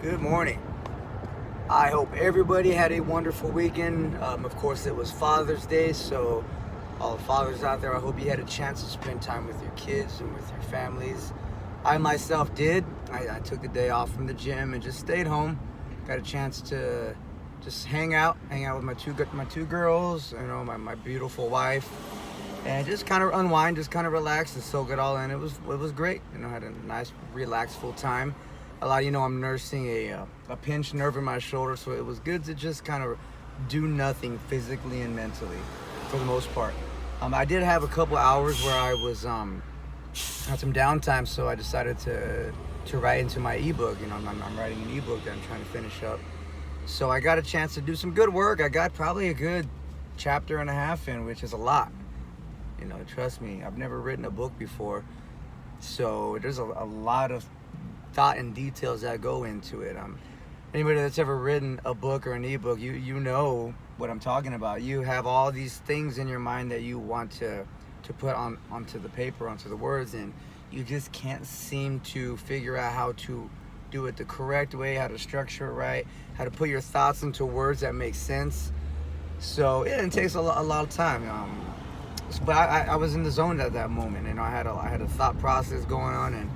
Good morning. I hope everybody had a wonderful weekend. Of course, it was Father's Day, so all the fathers out there, I hope you had a chance to spend time with your kids and with your families. I myself did. I took the day off from the gym and just stayed home. Got a chance to just hang out with my two girls, my beautiful wife, and just kind of unwind, just kind of relax and soak it all in. It was great. Had a nice, relaxed, full time. A lot, I'm nursing a pinched nerve in my shoulder, so it was good to just kind of do nothing physically and mentally, for the most part. I did have a couple hours where I was had some downtime, so I decided to write into my ebook. I'm writing an ebook that I'm trying to finish up. So I got a chance to do some good work. I got probably a good chapter and a half in, which is a lot. Trust me, I've never written a book before, so there's a lot of thought and details that go into it. Anybody that's ever written a book or an ebook, you know what I'm talking about. You have all these things in your mind that you want to put onto the paper, onto the words, and you just can't seem to figure out how to do it the correct way, how to structure it right, how to put your thoughts into words that make sense. So yeah, it takes a lot of time. But I was in the zone at that moment. I had a thought process going on,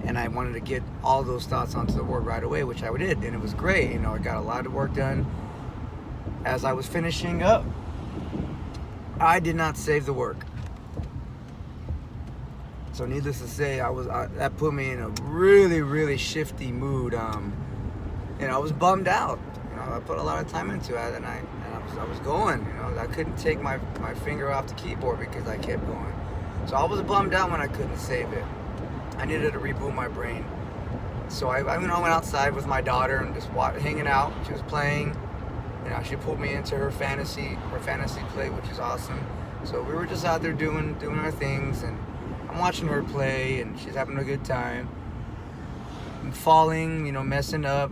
and I wanted to get all those thoughts onto the board right away, which I did, and it was great. I got a lot of work done. As I was finishing up, I did not save the work. So needless to say, that put me in a really, really shifty mood. I was bummed out. I put a lot of time into it, and I was going. I couldn't take my finger off the keyboard because I kept going. So I was bummed out when I couldn't save it. I needed to reboot my brain. So I went outside with my daughter and just hanging out. She was playing. She pulled me into her fantasy play, which is awesome. So we were just out there doing our things, and I'm watching her play, and she's having a good time. I'm falling, messing up,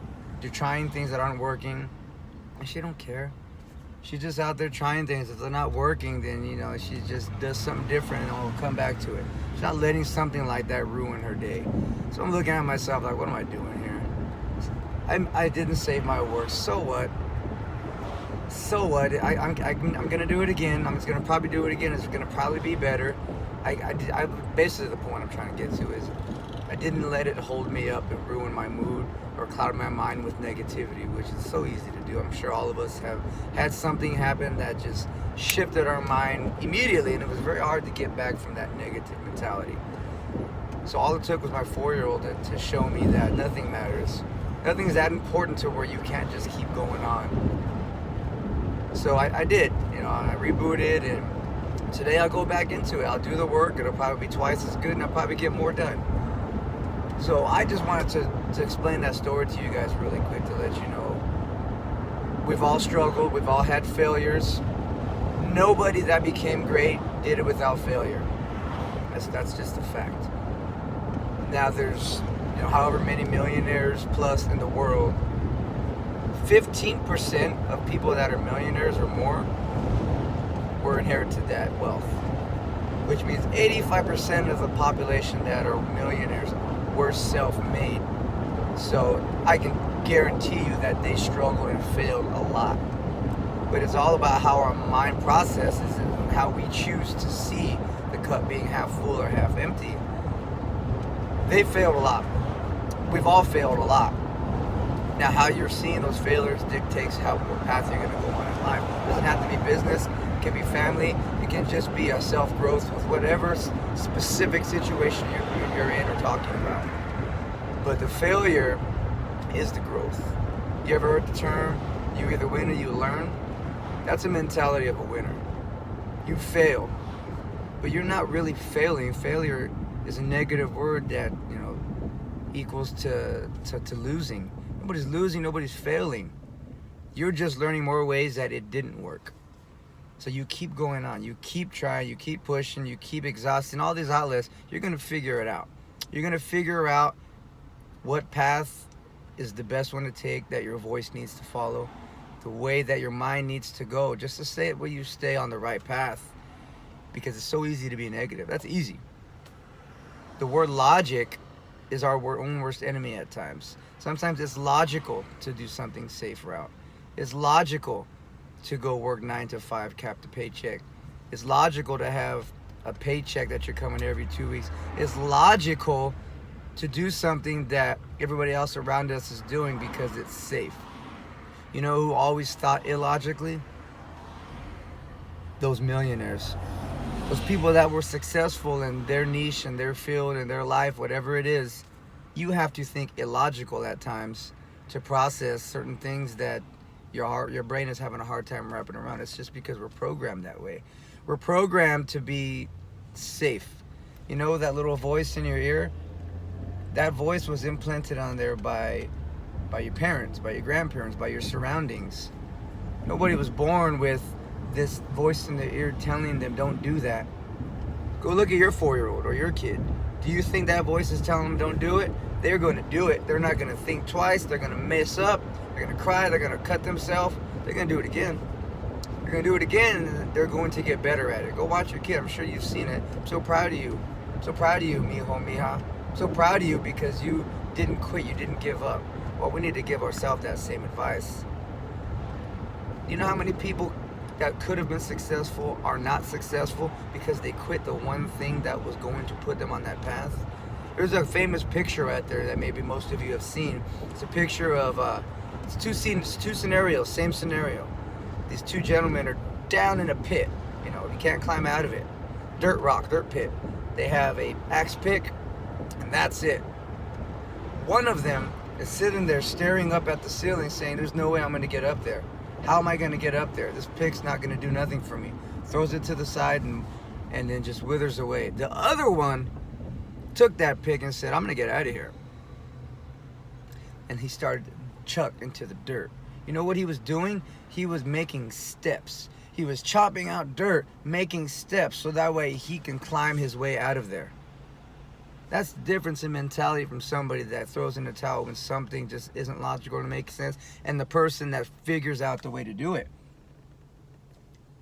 trying things that aren't working, and she don't care. She's just out there trying things. If they're not working, then she just does something different, and we'll come back to it. She's not letting something like that ruin her day. So I'm looking at myself like, what am I doing here? I didn't save my work. So what? I'm gonna do it again. I'm just gonna probably do it again. It's gonna probably be better. I basically, the point I'm trying to get to is I didn't let it hold me up and ruin my mood or cloud my mind with negativity, which is so easy to do. I'm sure all of us have had something happen that just shifted our mind immediately, and it was very hard to get back from that negative mentality. So all it took was my 4-year-old to show me that nothing matters. Nothing's that important to where you can't just keep going on. So I did. I rebooted, and today I'll go back into it. I'll do the work. It'll probably be twice as good, and I'll probably get more done. So I just wanted to explain that story to you guys really quick to let you know. We've all struggled. We've all had failures. Nobody that became great did it without failure. That's just a fact. Now there's however many millionaires plus in the world. 15% of people that are millionaires or more were inherited that wealth, which means 85% of the population that are millionaires were self-made. So I can guarantee you that they struggled and failed a lot. But it's all about how our mind processes and how we choose to see the cup being half full or half empty. They failed a lot. We've all failed a lot. Now, how you're seeing those failures dictates what path you're going to go on in life. It doesn't have to be business. It can be family. It can just be a self-growth with whatever specific situation you're in or talking about. But the failure is the growth. You ever heard the term, you either win or you learn? That's a mentality of a winner. You fail, but you're not really failing. Failure is a negative word that, equals to losing. Nobody's losing, nobody's failing. You're just learning more ways that it didn't work. So you keep going on, you keep trying, you keep pushing, you keep exhausting all these outlets. You're going to figure it out. You're going to figure out what path is the best one to take, that your voice needs to follow, the way that your mind needs to go, just to stay where you stay on the right path. Because it's so easy to be negative. That's easy. The word logic is our own worst enemy at times. Sometimes it's logical to do something safe route. It's logical to go work 9 to 5, cap the paycheck. It's logical to have a paycheck that you're coming every 2 weeks. It's logical to do something that everybody else around us is doing because it's safe. You know who always thought illogically? Those millionaires. Those people that were successful in their niche and their field and their life, whatever it is. You have to think illogical at times to process certain things that your brain is having a hard time wrapping around. It's just because we're programmed that way. We're programmed to be safe. You know that little voice in your ear? That voice was implanted on there by your parents, by your grandparents, by your surroundings. Nobody was born with this voice in their ear telling them don't do that. Go look at your 4-year-old or your kid. Do you think that voice is telling them don't do it? They're going to do it. They're not going to think twice. They're going to mess up. They're going to cry. They're going to cut themselves. They're going to do it again. They're going to do it again, and they're going to get better at it. Go watch your kid. I'm sure you've seen it. I'm so proud of you. I'm so proud of you, mijo, mija. I'm so proud of you because you didn't quit. You didn't give up. Well, we need to give ourselves that same advice. You know how many people that could have been successful are not successful because they quit the one thing that was going to put them on that path? There's a famous picture out there that maybe most of you have seen. It's a picture of it's two scenarios, same scenario. These two gentlemen are down in a pit. You know, you can't climb out of it. Dirt pit. They have a axe pick, and that's it. One of them is sitting there staring up at the ceiling saying, there's no way I'm going to get up there. How am I going to get up there? This pick's not going to do nothing for me. Throws it to the side and then just withers away. The other one took that pick and said, I'm going to get out of here. And he started to chuck into the dirt. You know what he was doing? He was making steps. He was chopping out dirt, making steps so that way he can climb his way out of there. That's the difference in mentality from somebody that throws in the towel when something just isn't logical to make sense, and the person that figures out the way to do it.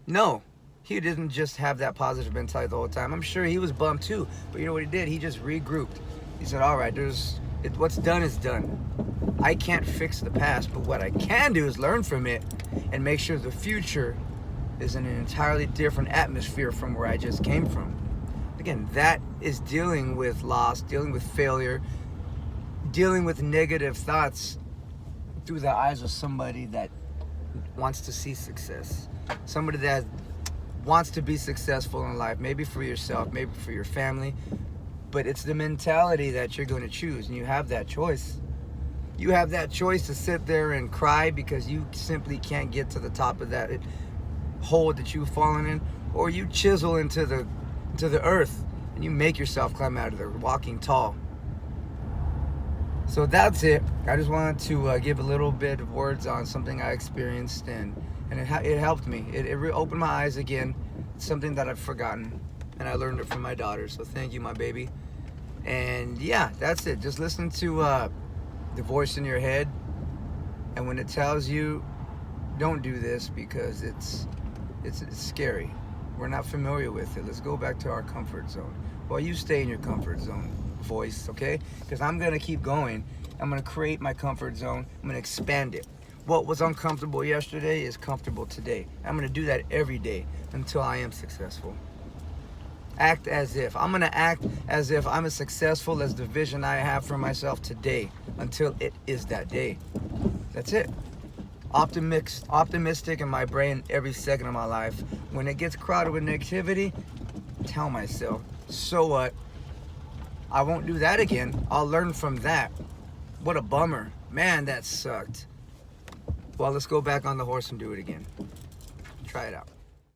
No, he didn't just have that positive mentality the whole time. I'm sure he was bummed too, but you know what he did? He just regrouped. He said, all right, what's done is done. I can't fix the past, but what I can do is learn from it and make sure the future is in an entirely different atmosphere from where I just came from. Again, that is dealing with loss, dealing with failure, dealing with negative thoughts through the eyes of somebody that wants to see success. Somebody that wants to be successful in life, maybe for yourself, maybe for your family, but it's the mentality that you're going to choose, and you have that choice. You have that choice to sit there and cry because you simply can't get to the top of that hole that you've fallen in, or you chisel into the earth and you make yourself climb out of there, walking tall. So that's it. I just wanted to give a little bit of words on something I experienced, and it helped me. It opened my eyes again. It's something that I've forgotten, and I learned it from my daughter. So thank you, my baby. And yeah, that's it. Just listen to the voice in your head, and when it tells you don't do this because it's scary, we're not familiar with it, let's go back to our comfort zone. Well, you stay in your comfort zone, voice, okay? Because I'm going to keep going. I'm going to create my comfort zone. I'm going to expand it. What was uncomfortable yesterday is comfortable today. I'm going to do that every day until I am successful. Act as if. I'm going to act as if I'm as successful as the vision I have for myself today until it is that day. That's it. Optimistic in my brain every second of my life. When it gets crowded with negativity, tell myself, so what? I won't do that again. I'll learn from that. What a bummer. Man, that sucked. Well, let's go back on the horse and do it again. Try it out.